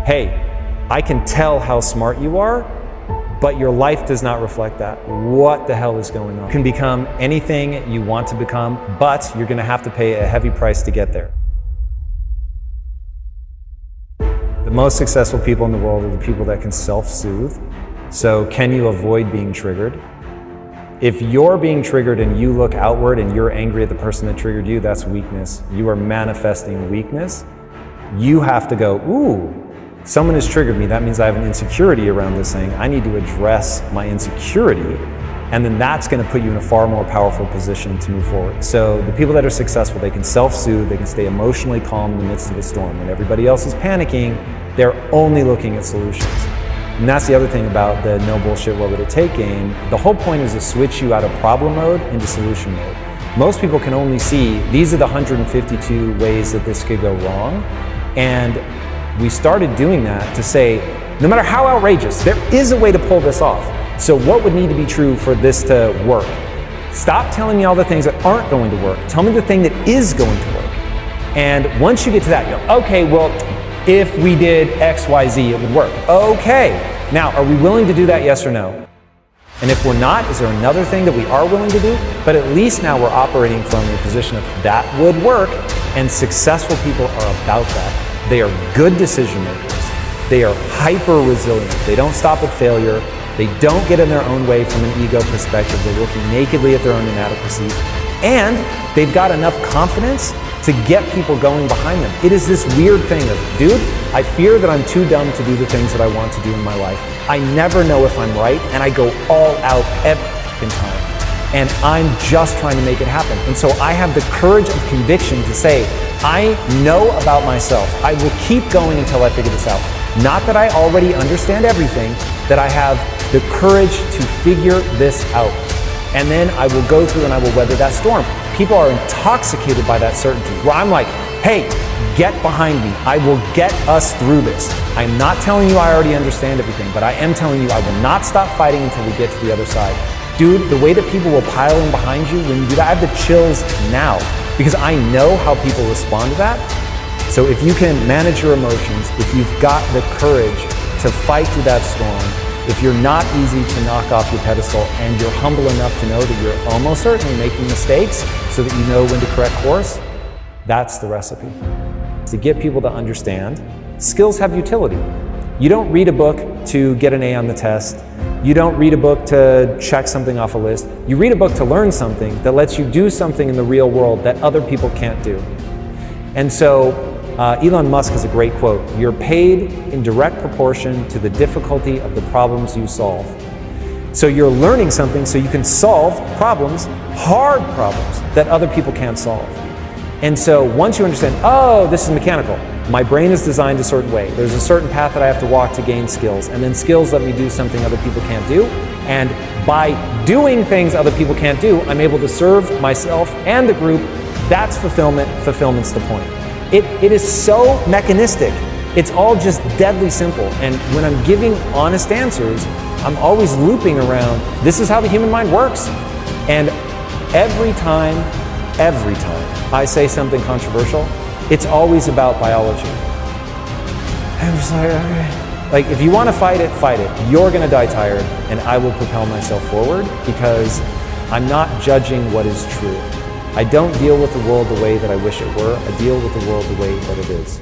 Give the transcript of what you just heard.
hey, I can tell how smart you are, but your life does not reflect that. What the hell is going on? You can become anything you want to become, but you're gonna have to pay a heavy price to get there. The most successful people in the world are the people that can self-soothe. So can you avoid being triggered? If you're being triggered and you look outward and you're angry at the person that triggered you, that's weakness. You are manifesting weakness. You have to go, ooh, someone has triggered me. That means I have an insecurity around this thing. I need to address my insecurity. And then that's going to put you in a far more powerful position to move forward. So the people that are successful, they can self-soothe, they can stay emotionally calm in the midst of a storm. When everybody else is panicking, they're only looking at solutions. And that's the other thing about the no bullshit, what would it take game. The whole point is to switch you out of problem mode into solution mode. Most people can only see, these are the 152 ways that this could go wrong. And we started doing that to say, no matter how outrageous, there is a way to pull this off. So what would need to be true for this to work? Stop telling me all the things that aren't going to work. Tell me the thing that is going to work. And once you get to that, you go, okay, well, if we did X, Y, Z, it would work. Okay, now, are we willing to do that, yes or no? And if we're not, is there another thing that we are willing to do? But at least now we're operating from a position of that would work, and successful people are about that. They are good decision makers. They are hyper resilient. They don't stop at failure. They don't get in their own way from an ego perspective. They're looking nakedly at their own inadequacies. And they've got enough confidence to get people going behind them. It is this weird thing of, dude, I fear that I'm too dumb to do the things that I want to do in my life. I never know if I'm right, and I go all out every fucking time. And I'm just trying to make it happen. And so I have the courage of conviction to say, I know about myself. I will keep going until I figure this out. Not that I already understand everything, that I have the courage to figure this out. And then I will go through and I will weather that storm. People are intoxicated by that certainty, where I'm like, hey, get behind me. I will get us through this. I'm not telling you I already understand everything, but I am telling you I will not stop fighting until we get to the other side. Dude, the way that people will pile in behind you when you do that, I have the chills now, because I know how people respond to that. So if you can manage your emotions, if you've got the courage to fight through that storm, if you're not easy to knock off your pedestal, and you're humble enough to know that you're almost certainly making mistakes so that you know when to correct course, that's the recipe. To get people to understand, skills have utility. You don't read a book to get an A on the test. You don't read a book to check something off a list. You read a book to learn something that lets you do something in the real world that other people can't do. And so, Elon Musk has a great quote, "You're paid in direct proportion to the difficulty of the problems you solve." So you're learning something so you can solve problems, hard problems, that other people can't solve. And so once you understand, oh, this is mechanical. My brain is designed a certain way. There's a certain path that I have to walk to gain skills. And then skills let me do something other people can't do. And by doing things other people can't do, I'm able to serve myself and the group. That's fulfillment. Fulfillment's the point. It is so mechanistic. It's all just deadly simple. And when I'm giving honest answers, I'm always looping around, this is how the human mind works. And every time I say something controversial, it's always about biology. I'm just like, okay. Like, if you want to fight it, fight it. You're going to die tired, and I will propel myself forward because I'm not judging what is true. I don't deal with the world the way that I wish it were. I deal with the world the way that it is.